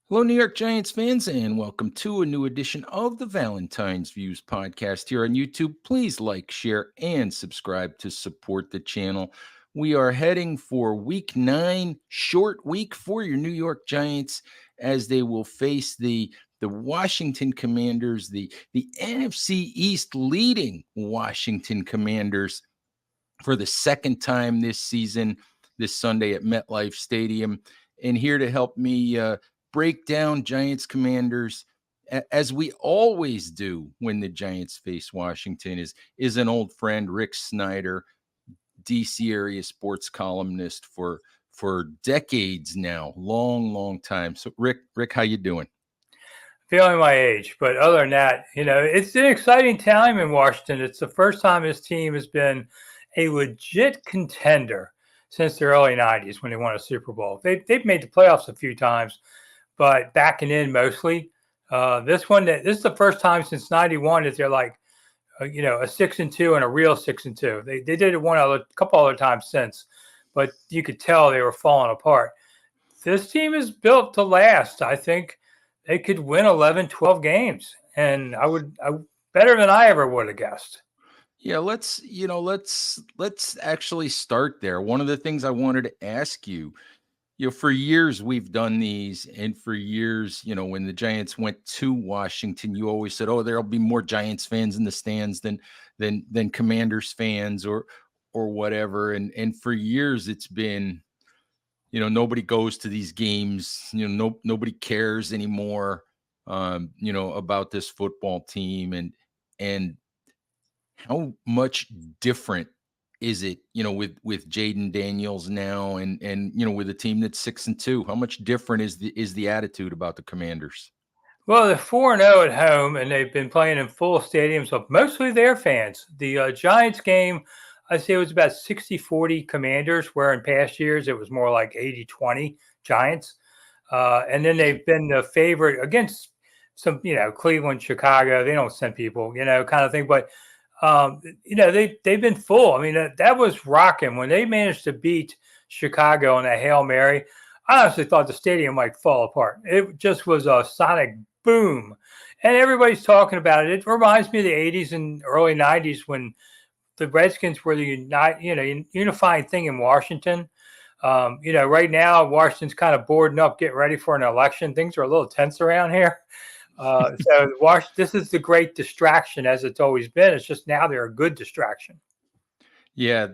Hello, New York Giants fans, and welcome to a new edition of the Valentine's Views podcast here on YouTube. Please like, share, and subscribe to support the channel. We are heading for week 9, short week for your New York Giants as they will face the Washington Commanders, the NFC East leading Washington Commanders for the second time this season, this Sunday at MetLife Stadium. And here to help me break down Giants Commanders, as we always do when the Giants face Washington, is an old friend, Rick Snider, DC area sports columnist for decades now, long time. So Rick, how you doing? Feeling my age, but other than that, it's an exciting time in Washington. It's the first time this team has been a legit contender since the early 90s when they won a Super Bowl. They've made the playoffs a few times, but backing in mostly. This is the first time since 91 that they're like, a 6-2 and a real 6-2. They did it a couple other times since, but you could tell they were falling apart. This team is built to last. I think they could win 11, 12 games, and I better than I ever would have guessed. Yeah, let's actually start there. One of the things I wanted to ask you, for years we've done these, and for years, when the Giants went to Washington, you always said, "Oh, there'll be more Giants fans in the stands than Commanders fans or whatever." And for years it's been, nobody goes to these games. Nobody cares anymore, about this football team. And how much different is it, with Jaden Daniels now, and with a team that's 6-2? How much different is the attitude about the Commanders? Well, they're 4-0 at home, and they've been playing in full stadiums of mostly their fans. The Giants game, I'd say it was about 60-40 Commanders, where in past years it was more like 80-20 Giants. And then they've been the favorite against some, Cleveland, Chicago. They don't send people, kind of thing. But, they've been full. I mean, that was rocking. When they managed to beat Chicago on that Hail Mary, I honestly thought the stadium might fall apart. It just was a sonic boom. And everybody's talking about it. It reminds me of the 80s and early 90s when the Redskins were the unifying thing in Washington. Right now, Washington's kind of boarding up, getting ready for an election. Things are a little tense around here. So this is the great distraction, as it's always been. It's just now they're a good distraction. Yeah,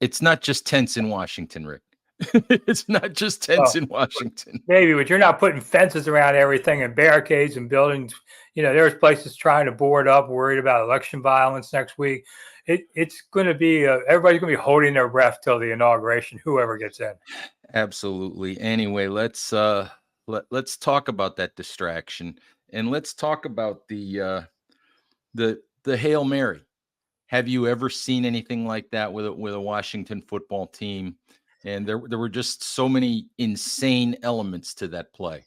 it's not just tense in Washington, Rick. It's not just tense in Washington. Maybe, but you're not putting fences around everything and barricades and buildings. There's places trying to board up, worried about election violence next week. It's going to be everybody's going to be holding their breath till the inauguration, whoever gets in. Absolutely. Anyway, let's talk about that distraction, and let's talk about the Hail Mary. Have you ever seen anything like that with a Washington football team? And there were just so many insane elements to that play.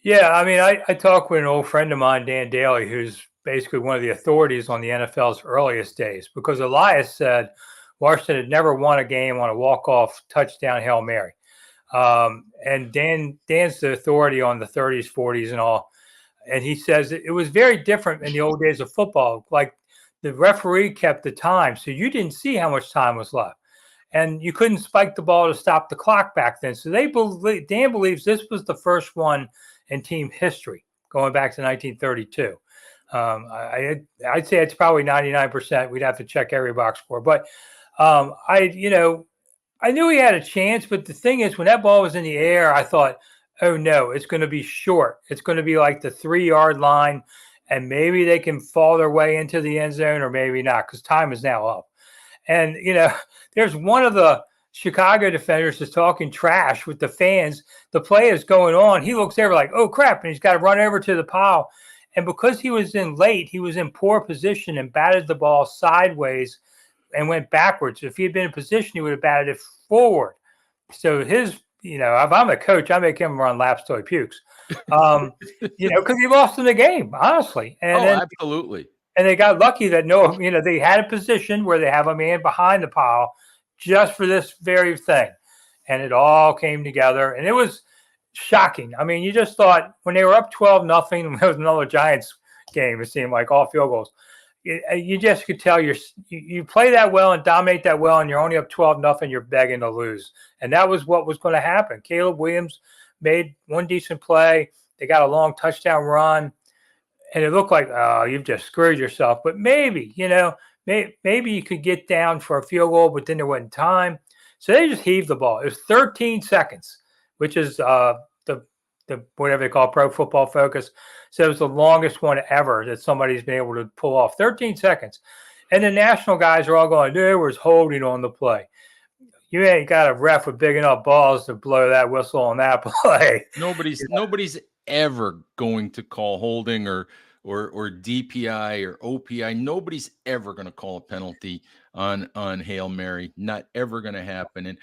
Yeah, I mean, I talked with an old friend of mine, Dan Daly, who's basically one of the authorities on the NFL's earliest days, because Elias said Washington had never won a game on a walk-off touchdown Hail Mary. And Dan's the authority on the 30s, 40s, and all. And he says it was very different in the old days of football. Like the referee kept the time, so you didn't see how much time was left. And you couldn't spike the ball to stop the clock back then. So Dan believes this was the first one in team history, going back to 1932. I'd say it's probably 99%. We'd have to check every box score. But I knew he had a chance. But the thing is, when that ball was in the air, I thought, oh, no, it's going to be short. It's going to be like the 3-yard line, and maybe they can fall their way into the end zone or maybe not, because time is now up. And, there's one of the Chicago defenders is talking trash with the fans. The play is going on. He looks over like, oh, crap, and he's got to run over to the pile. And because he was in late, he was in poor position and batted the ball sideways and went backwards. If he had been in position, he would have batted it forward. So if I'm a coach, I make him run laps till he pukes. Because he lost in the game, honestly. Absolutely. And they got lucky that they had a position where they have a man behind the pile just for this very thing. and it all came together, and it was shocking. I mean, you just thought when they were up 12-0, there was another Giants game. It seemed like all field goals. You just could tell you play that well and dominate that well, and you're only up 12-0. You're begging to lose, and that was what was going to happen. Caleb Williams made one decent play. They got a long touchdown run, and it looked like, oh, you've just screwed yourself. But maybe, maybe you could get down for a field goal, but then there wasn't time. So they just heaved the ball. It was 13 seconds, which is the whatever they call Pro Football Focus. So it was the longest one ever that somebody's been able to pull off. 13 seconds. And the national guys are all going, there was holding on the play. You ain't got a ref with big enough balls to blow that whistle on that play. Nobody's ever going to call holding or DPI or OPI. Nobody's ever going to call a penalty on Hail Mary. Not ever going to happen. And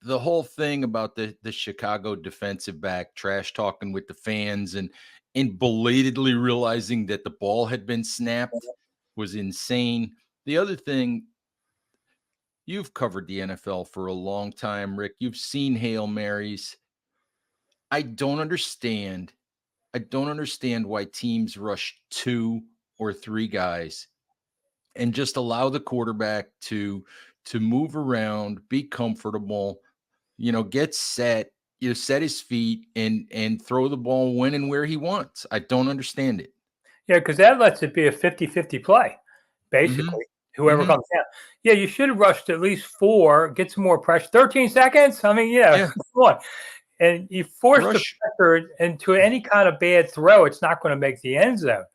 the whole thing about the Chicago defensive back trash talking with the fans and belatedly realizing that the ball had been snapped was insane. The other thing, you've covered the NFL for a long time, Rick. You've seen Hail Marys. I don't understand why teams rush 2 or 3 guys and just allow the quarterback to move around, be comfortable, get set, set his feet and throw the ball when and where he wants. I don't understand it. Yeah, because that lets it be a 50-50 play, basically. Mm-hmm. Whoever comes down. Yeah, you should have rushed at least 4, get some more pressure. 13 seconds? I mean, come on. And you force the pressure into any kind of bad throw, it's not going to make the end zone,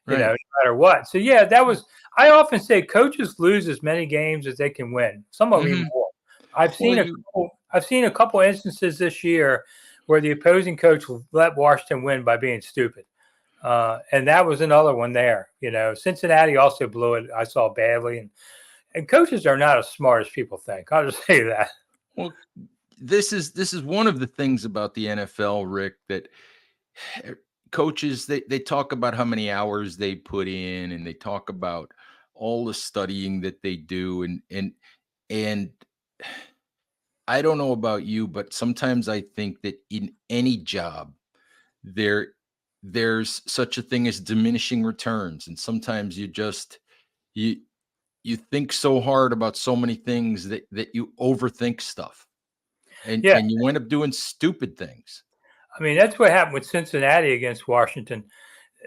no matter what. So, yeah, that was – I often say coaches lose as many games as they can win. Some of them even more. I've seen a couple instances this year where the opposing coach let Washington win by being stupid. And that was another one there. Cincinnati also blew it, I saw badly. And coaches are not as smart as people think. I'll just say that. Well, this is one of the things about the NFL, Rick, that coaches, they talk about how many hours they put in, and they talk about all the studying that they do. And I don't know about you, but sometimes I think that in any job, there's such a thing as diminishing returns. And sometimes you think so hard about so many things that you overthink stuff and you end up doing stupid things. I mean, that's what happened with Cincinnati against Washington.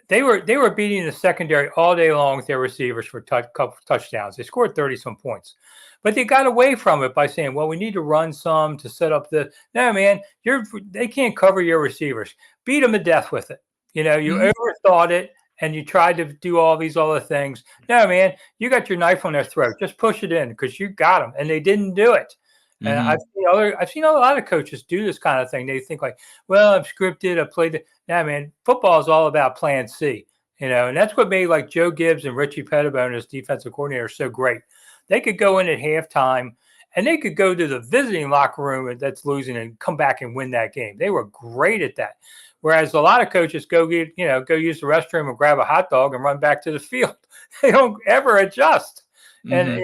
They were beating the secondary all day long with their receivers for couple touchdowns. They scored 30-some points. But they got away from it by saying, well, we need to run some to set up the – no, man, they can't cover your receivers. Beat them to death with it. You overthought it, and you tried to do all these other things. No, man, you got your knife on their throat. Just push it in because you got them, and they didn't do it. And I've seen a lot of coaches do this kind of thing. They think like, well, I'm scripted. I played it. Nah, man, football is all about plan C, and that's what made like Joe Gibbs and Richie Pettibone as defensive coordinator so great. They could go in at halftime and they could go to the visiting locker room that's losing and come back and win that game. They were great at that. Whereas a lot of coaches go use the restroom and grab a hot dog and run back to the field. They don't ever adjust. And,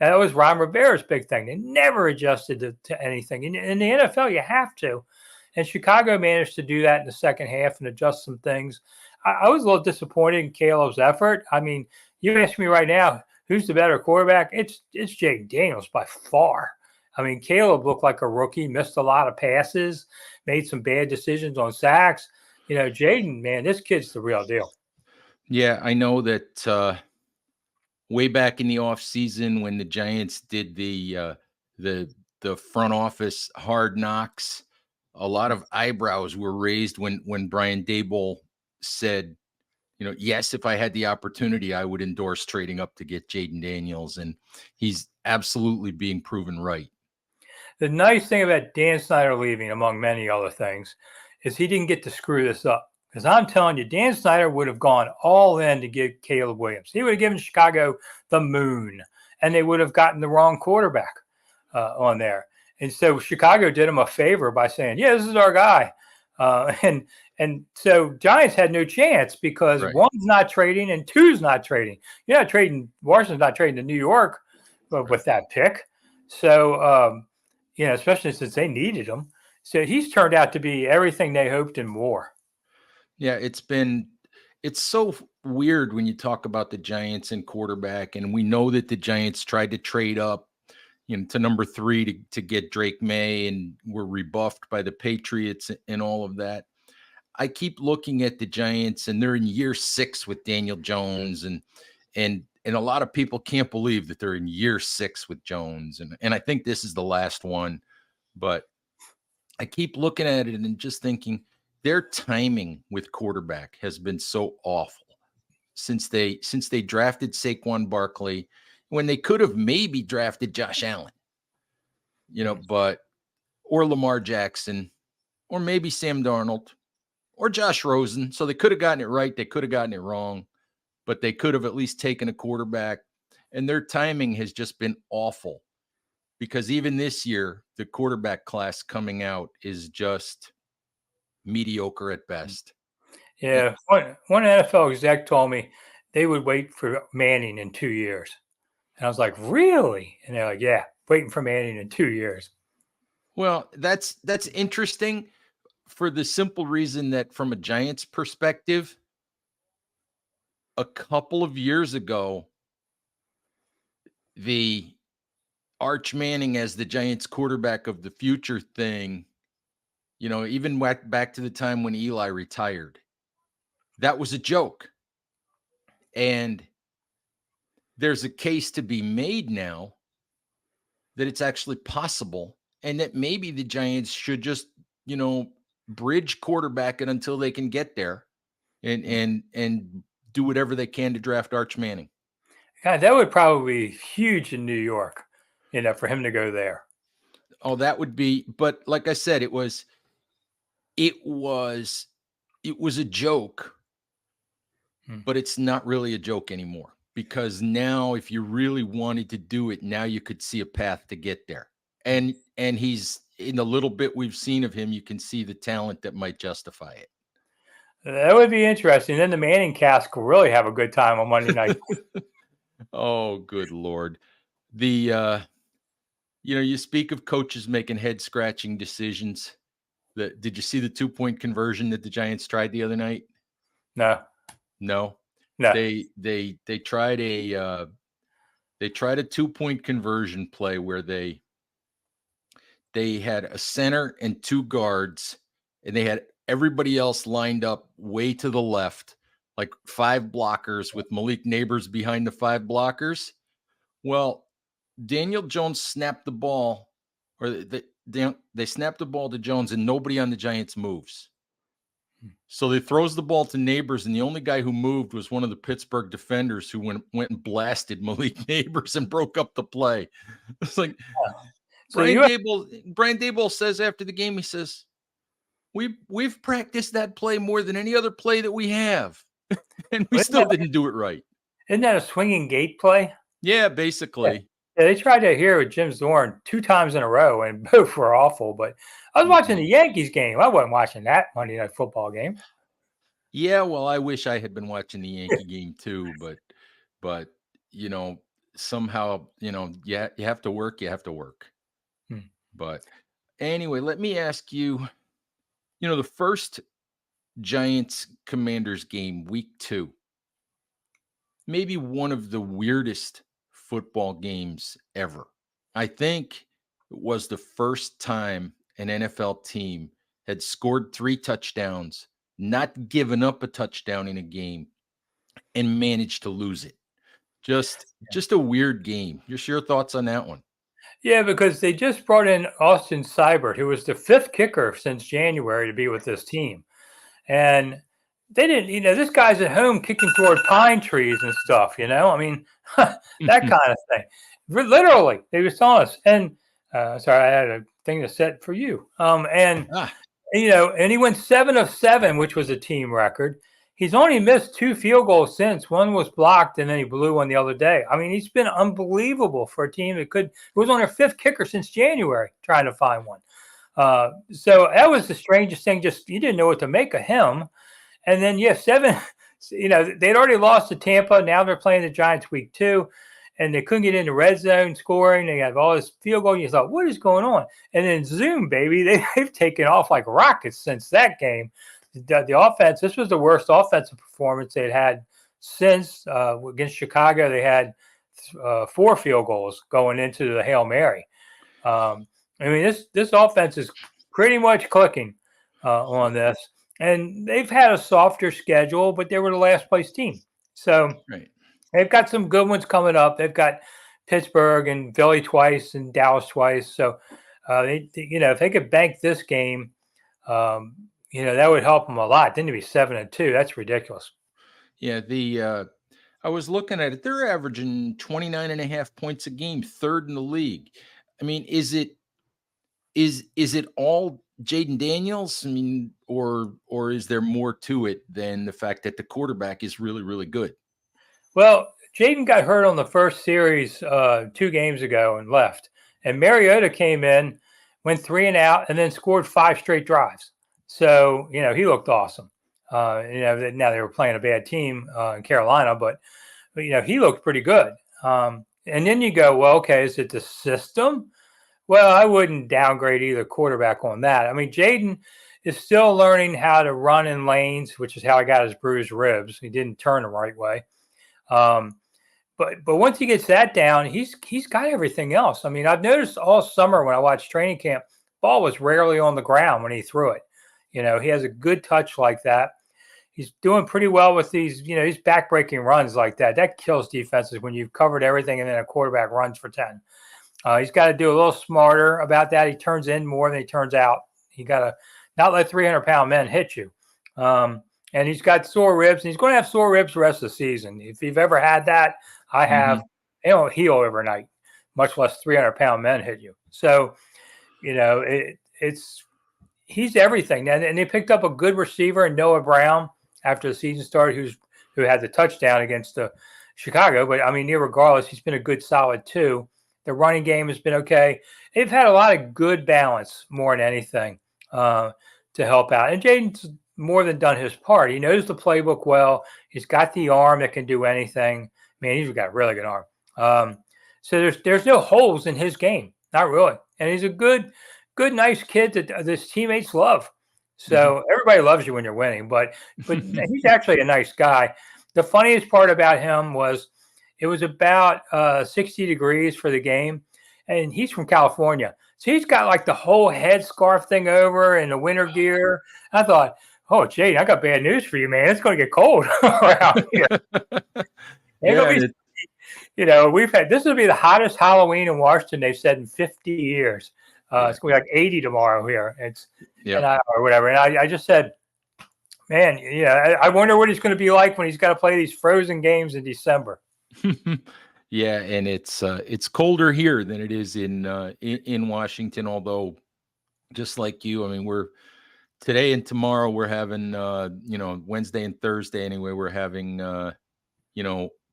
that was Ron Rivera's big thing. They never adjusted to anything. In the NFL, you have to. And Chicago managed to do that in the second half and adjust some things. I was a little disappointed in Caleb's effort. I mean, you ask me right now, who's the better quarterback? It's Jaden Daniels by far. I mean, Caleb looked like a rookie, missed a lot of passes, made some bad decisions on sacks. Jaden, man, this kid's the real deal. Yeah, I know that way back in the off season when the Giants did the front office hard knocks, a lot of eyebrows were raised when Brian Daboll said, yes, if I had the opportunity, I would endorse trading up to get Jaden Daniels, and he's absolutely being proven right. The nice thing about Dan Snider leaving, among many other things, is he didn't get to screw this up. Because I'm telling you, Dan Snider would have gone all in to get Caleb Williams. He would have given Chicago the moon, and they would have gotten the wrong quarterback on there. And so Chicago did him a favor by saying, yeah, this is our guy. And so Giants had no chance because one's not trading and two's not trading. You're not trading – Washington's not trading to New York with that pick. So, especially since they needed him. So he's turned out to be everything they hoped and more. Yeah, it's so weird when you talk about the Giants and quarterback, and we know that the Giants tried to trade up, to number 3 to get Drake May, and were rebuffed by the Patriots and all of that. I keep looking at the Giants, and they're in year 6 with Daniel Jones, and a lot of people can't believe that they're in year 6 with Jones, and I think this is the last one, but I keep looking at it and just thinking their timing with quarterback has been so awful since they drafted Saquon Barkley when they could have maybe drafted Josh Allen, but or Lamar Jackson or maybe Sam Darnold or Josh Rosen. So they could have gotten it right. They could have gotten it wrong, but they could have at least taken a quarterback. And their timing has just been awful because even this year, the quarterback class coming out is just mediocre at best. Yeah, one NFL exec told me they would wait for Manning in 2 years. And I was like, really? And they're like, yeah, waiting for Manning in 2 years. Well, that's interesting for the simple reason that from a Giants perspective, a couple of years ago, the Arch Manning as the Giants quarterback of the future thing, even back to the time when Eli retired, that was a joke. And there's a case to be made now that it's actually possible and that maybe the Giants should just, bridge quarterback it until they can get there and do whatever they can to draft Arch Manning. God, that would probably be huge in New York, for him to go there. Oh, that would be, but like I said, it was a joke, but it's not really a joke anymore because now if you really wanted to do it, now you could see a path to get there. And he's in the little bit we've seen of him, you can see the talent that might justify it. That would be interesting. Then the Manning cast could really have a good time on Monday night. Oh, good Lord. The you speak of coaches making head scratching decisions. Did you see the 2-point conversion that the Giants tried the other night? No. No. They tried a 2-point conversion play where they had a center and 2 guards, and they had everybody else lined up way to the left, like 5 blockers with Malik Neighbors behind the 5 blockers. Well, Daniel Jones snapped the ball, or they snapped the ball to Jones, and nobody on the Giants moves. So they throws the ball to Neighbors, and the only guy who moved was one of the Pittsburgh defenders who went and blasted Malik Neighbors and broke up the play. It's like Brian Daboll says after the game, he says, We've practiced that play more than any other play that we have, and we still didn't do it right. Isn't that a swinging gate play? Yeah, basically. Yeah, they tried to here with Jim Zorn 2 times in a row, and both were awful. But I was watching the Yankees game. I wasn't watching that Monday Night Football game. Yeah, well, I wish I had been watching the Yankee game too, but somehow, you have to work, you have to work. But anyway, let me ask you, the first Giants Commanders game, week 2, maybe one of the weirdest football games ever. I think it was the first time an NFL team had scored 3 touchdowns, not given up a touchdown in a game, and managed to lose it. Just a weird game. Just your thoughts on that one? Yeah, because they just brought in Austin Seibert, who was the 5th kicker since January to be with this team. And they didn't, this guy's at home kicking toward pine trees and stuff, I mean, that kind of thing. Literally, they were telling us. And sorry, I had a thing to set for you. And he went 7 of 7, which was a team record. He's only missed 2 field goals since. One was blocked, and then he blew one the other day. I mean, he's been unbelievable for a team that was on their 5th kicker since January trying to find one. So that was the strangest thing. Just you didn't know what to make of him. And then 7. They'd already lost to Tampa. Now they're playing the Giants week 2. and they couldn't get into red zone scoring. They have all this field goal. You thought, what is going on? And then Zoom, baby, they've taken off like rockets since that game. The offense, this was the worst offensive performance they'd had since against Chicago. They had 4 field goals going into the Hail Mary. I mean, this offense is pretty much clicking on this. And they've had a softer schedule, but they were the last place team. So Right. they've got some good ones coming up. They've got Pittsburgh and Philly twice and Dallas twice. So, if they could bank this game, that would help them a lot. Then to be 7-2, that's ridiculous. Yeah, I was looking at it. They're averaging 29 and a half points a game, third in the league. I mean, is it all Jaden Daniels? I mean, or is there more to it than the fact that the quarterback is really, really good? Well, Jaden got hurt on the first series 2 games ago and left. And Mariota came in, went 3 and out, and then scored 5 straight drives. So, he looked awesome. Now they were playing a bad team in Carolina, but he looked pretty good. And then you go, well, okay, is it the system? Well, I wouldn't downgrade either quarterback on that. I mean, Jaden is still learning how to run in lanes, which is how he got his bruised ribs. He didn't turn the right way. But once he gets that down, he's got everything else. I mean, I've noticed all summer when I watched training camp, ball was rarely on the ground when he threw it. He has a good touch like that. He's doing pretty well with these backbreaking runs like that. That kills defenses when you've covered everything and then a quarterback runs for 10. He's got to do a little smarter about that. He turns in more than he turns out. You got to not let 300-pound men hit you. And he's got sore ribs, and he's going to have sore ribs the rest of the season. If you've ever had that, I have. They don't heal overnight, much less 300-pound men hit you. So, he's everything. And they picked up a good receiver in Noah Brown after the season started, who had the touchdown against Chicago. But, I mean, regardless, he's been a good solid 2. The running game has been okay. They've had a lot of good balance more than anything to help out. And Jaden's more than done his part. He knows the playbook well. He's got the arm that can do anything. Man, he's got a really good arm. So there's no holes in his game. Not really. And he's a good, nice kid that his teammates love. So everybody loves you when you're winning. But he's actually a nice guy. The funniest part about him was it was about 60 degrees for the game, and he's from California. So he's got like the whole headscarf thing over and the winter gear. I thought, oh, Jade, I got bad news for you, man. It's going to get cold around here. We've had, this will be the hottest Halloween in Washington, they've said, in 50 years. It's going to be like 80 tomorrow here. Or whatever. And I just said, man, I wonder what he's going to be like when he's got to play these frozen games in December. Yeah, and it's colder here than it is in Washington. Although, just like you, I mean, we're today and tomorrow we're having Wednesday and Thursday anyway. We're having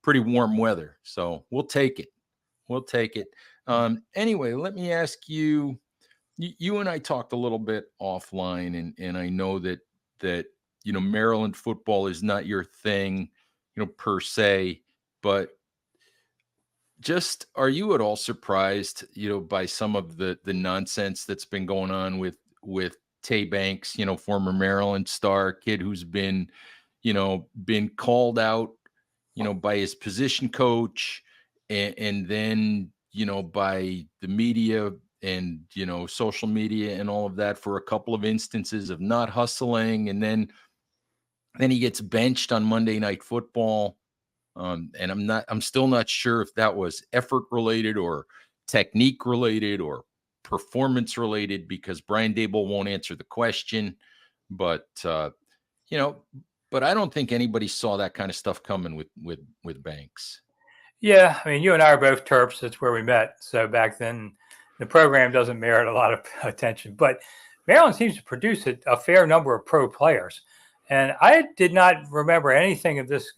pretty warm weather, so we'll take it. We'll take it. Anyway, let me ask you. You and I talked a little bit offline, and I know that Maryland football is not your thing, per se. But just, are you at all surprised, by some of the nonsense that's been going on with Tay Banks, former Maryland star, kid who's been called out, by his position coach, and then by the media and social media and all of that for a couple of instances of not hustling, and then he gets benched on Monday Night Football. And I'm still not sure if that was effort related or technique related or performance related, because Brian Dable won't answer the question. But but I don't think anybody saw that kind of stuff coming with Banks. Yeah, I mean, you and I are both Terps. That's where we met. So back then, the program doesn't merit a lot of attention. But Maryland seems to produce a fair number of pro players. And I did not remember anything of this,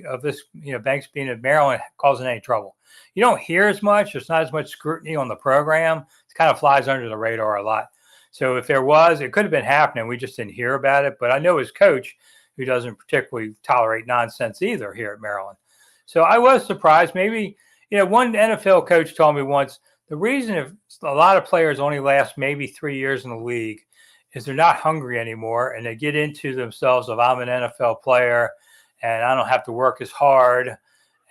Banks being at Maryland causing any trouble. You don't hear as much. There's not as much scrutiny on the program. It kind of flies under the radar a lot. So if there was, it could have been happening. We just didn't hear about it. But I know his coach, who doesn't particularly tolerate nonsense either here at Maryland. So I was surprised. Maybe One NFL coach told me once the reason if a lot of players only last maybe 3 years in the league is they're not hungry anymore and they get into themselves of I'm an NFL player and I don't have to work as hard.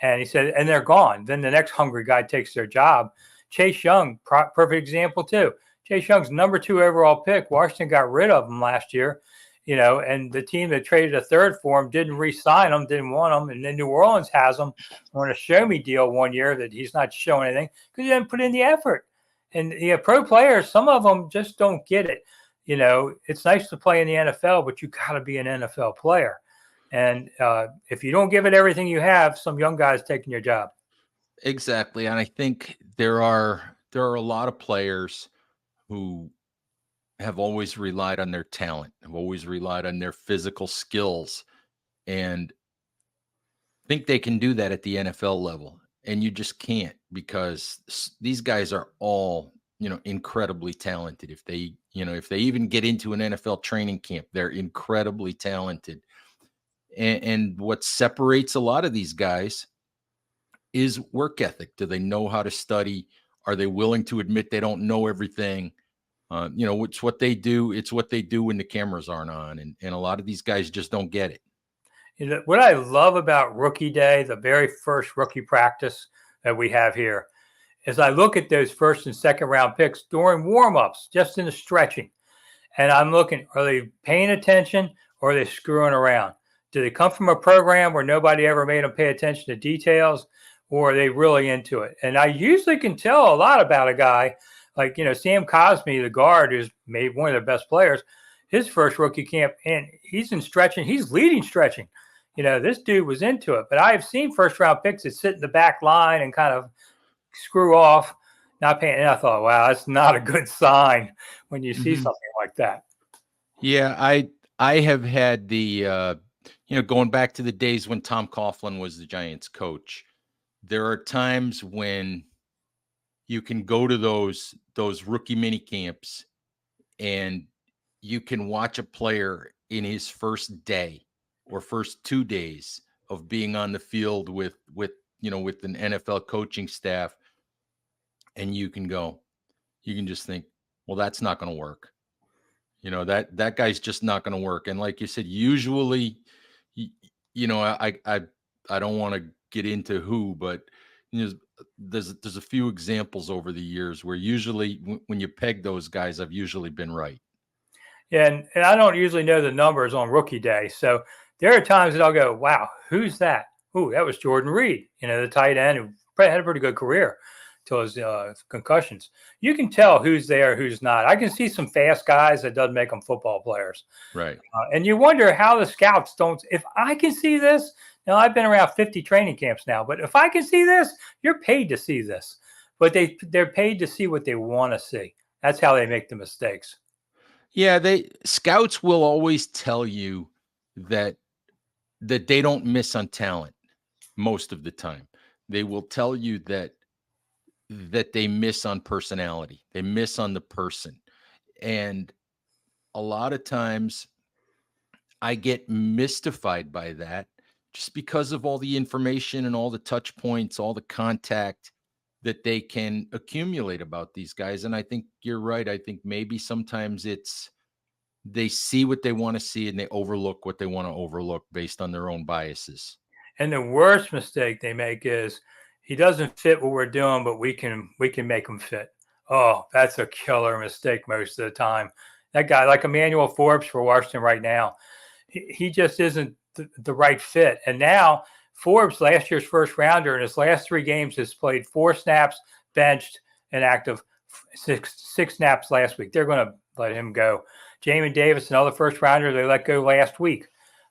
And he said, and they're gone. Then the next hungry guy takes their job. Chase Young, perfect example too. Chase Young's number 2 overall pick. Washington got rid of him last year, and the team that traded a third for him didn't re-sign him, didn't want him. And then New Orleans has him on a show me deal one year that he's not showing anything because he didn't put in the effort. And pro players, some of them just don't get it. It's nice to play in the NFL, but you got to be an NFL player. And if you don't give it everything you have, some young guys taking your job. Exactly. And I think there are a lot of players who have always relied on their talent, have always relied on their physical skills, and think they can do that at the NFL level. And you just can't, because these guys are all, incredibly talented. If they even get into an NFL training camp, they're incredibly talented. And what separates a lot of these guys is work ethic. Do they know how to study? Are they willing to admit they don't know everything? It's what they do. It's what they do when the cameras aren't on. And a lot of these guys just don't get it. What I love about rookie day, the very first rookie practice that we have here, is I look at those first and second round picks during warmups, just in the stretching. And I'm looking, are they paying attention or are they screwing around? Do they come from a program where nobody ever made them pay attention to details, or are they really into it? And I usually can tell a lot about a guy like, Sam Cosmi, the guard, who's made one of the best players, his first rookie camp, and he's in stretching, he's leading stretching. This dude was into it. But I have seen first round picks that sit in the back line and kind of screw off, not paying. And I thought, wow, that's not a good sign when you see something like that. Yeah, I have had going back to the days when Tom Coughlin was the Giants coach. There are times when you can go to those rookie mini camps and you can watch a player in his first day or first 2 days of being on the field with an NFL coaching staff, and you can just think, well, that's not going to work. That guy's just not going to work. And like you said, usually, y- I don't want to get into who, but there's a few examples over the years where usually when you peg those guys, I've usually been right. Yeah, and I don't usually know the numbers on rookie day. So there are times that I'll go, wow, who's that? Ooh, that was Jordan Reed, the tight end who had a pretty good career till his concussions. You can tell who's there, who's not. I can see some fast guys that doesn't make them football players. Right. And you wonder how the scouts don't. If I can see this, now I've been around 50 training camps now, but if I can see this, you're paid to see this. But they're paid to see what they want to see. That's how they make the mistakes. Yeah, scouts will always tell you that they don't miss on talent most of the time. They will tell you that they miss on personality. They miss on the person. And a lot of times I get mystified by that just because of all the information and all the touch points, all the contact that they can accumulate about these guys. And I think you're right. I think maybe sometimes they see what they want to see and they overlook what they want to overlook based on their own biases. And the worst mistake they make is he doesn't fit what we're doing, but we can make him fit. Oh, that's a killer mistake most of the time. That guy, like Emmanuel Forbes for Washington right now, he just isn't the right fit. And now Forbes, last year's first rounder, in his last 3 games has played 4 snaps, benched, and active. Six snaps last week. They're going to let him go. Jamin Davis, another first rounder, they let go last week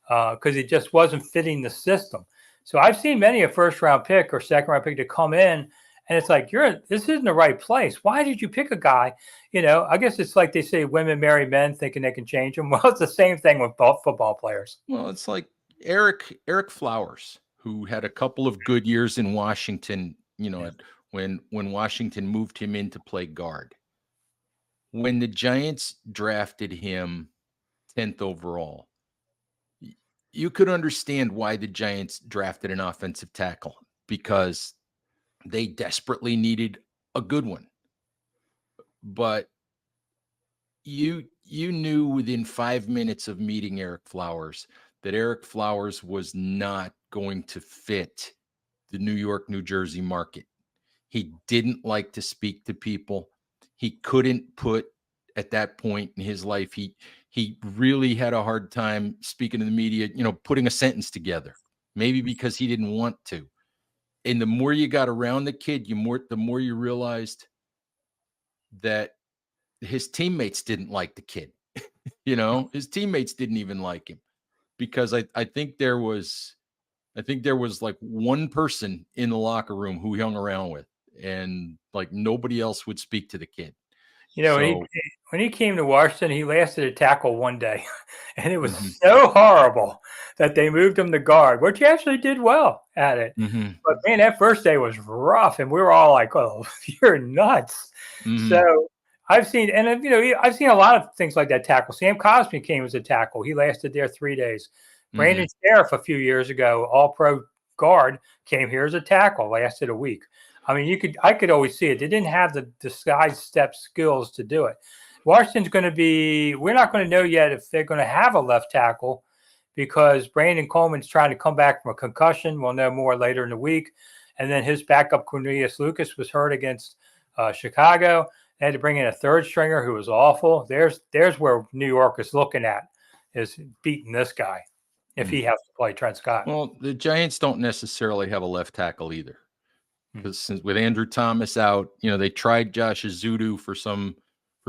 because it just wasn't fitting the system. So I've seen many a first round pick or second round pick to come in, and it's like this isn't the right place. Why did you pick a guy? I guess it's like they say women marry men thinking they can change them. Well, it's the same thing with both football players. Well, it's like Eric Flowers, who had a couple of good years in Washington, Yeah. when Washington moved him in to play guard. When the Giants drafted him 10th overall, you could understand why the Giants drafted an offensive tackle, because They desperately needed a good one. But you knew within 5 minutes of meeting Eric Flowers that Eric Flowers was not going to fit the New York, New Jersey market. He didn't like to speak to people. He couldn't put at that point in his life, he really had a hard time speaking to the media, putting a sentence together. Maybe because he didn't want to. And the more you got around the kid, the more you realized that his teammates didn't like the kid. His teammates didn't even like him because I think there was like one person in the locker room who he hung around with, and like nobody else would speak to the kid. You know, So, when he came to Washington, he lasted a tackle one day, and it was mhm, so horrible that they moved him to guard, which he actually did well at it. mhm, But man, that first day was rough, and we were all like, "Oh, you're nuts." mhm, So I've seen, and I've seen a lot of things like that tackle. Sam Cosmi came as a tackle. He lasted there 3 days. Brandon mhm, Sheriff a few years ago, All Pro guard, came here as a tackle, lasted a week. I mean, I could always see it. They didn't have the side step skills to do it. Washington's going to be, we're not going to know yet if they're going to have a left tackle because Brandon Coleman's trying to come back from a concussion. We'll know more later in the week. And then his backup, Cornelius Lucas, was hurt against Chicago. They had to bring in a third stringer who was awful. There's where New York is looking at, is beating this guy if mhm. he has to play Trent Scott. Well, the Giants don't necessarily have a left tackle either, Hmm. because since with Andrew Thomas out, they tried Josh Azudu for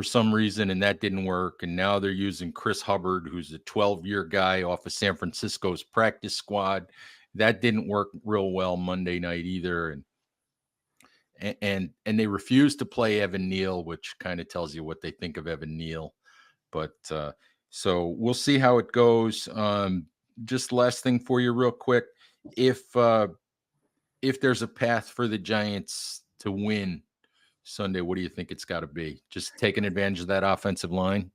some reason, and that didn't work. And now they're using Chris Hubbard, who's a 12-year guy off of San Francisco's practice squad. That didn't work real well Monday night either. And they refuse to play Evan Neal, which kind of tells you what they think of Evan Neal. But so we'll see how it goes. Just last thing for you, real quick. If there's a path for the Giants to win Sunday, what do you think it's got to be? Just taking advantage of that offensive line?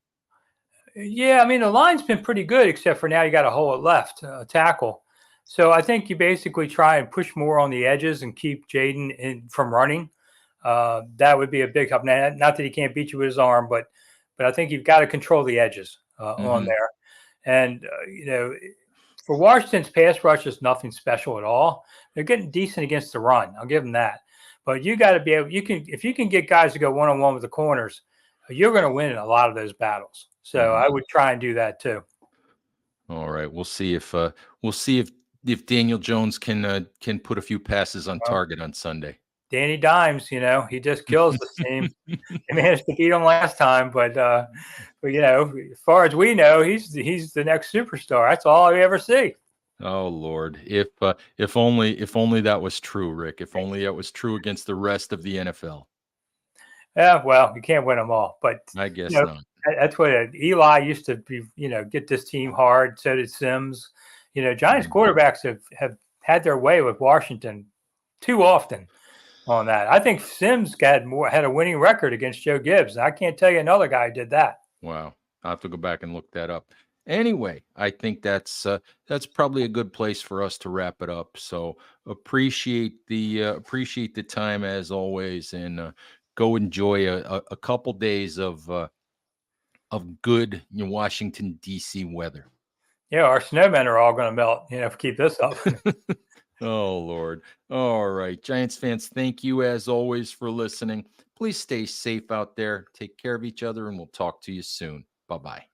Yeah, I mean, the line's been pretty good, except for now you got a hole at left tackle. So I think you basically try and push more on the edges and keep Jaden from running. That would be a big help. Now, not that he can't beat you with his arm, but I think you've got to control the edges on Mm-hmm. there. And for Washington's pass rush is nothing special at all. They're getting decent against the run. I'll give them that. But you got to be able. If you can get guys to go one on one with the corners, you're going to win a lot of those battles. So Mm-hmm. I would try and do that too. All right, we'll see if Daniel Jones can put a few passes on Well, target on Sunday. Danny Dimes, he just kills the team. They managed to beat him last time, but as far as we know, he's the next superstar. That's all we ever see. Oh Lord, if only that was true, Rick. If only that was true against the rest of the NFL. Yeah, well, you can't win them all, but I you guess know not. that's what Eli used to be. Get this team hard. So did Sims. Giants Mhm. quarterbacks have had their way with Washington too often on that. I think Sims had a winning record against Joe Gibbs. I can't tell you another guy who did that. Wow, I have to go back and look that up. Anyway, I think that's probably a good place for us to wrap it up. So appreciate the time as always, and go enjoy a couple days of good Washington D.C. weather. Yeah, our snowmen are all going to melt. If we keep this up. Oh, Lord. All right. Giants fans, thank you as always for listening. Please stay safe out there. Take care of each other, and we'll talk to you soon. Bye bye.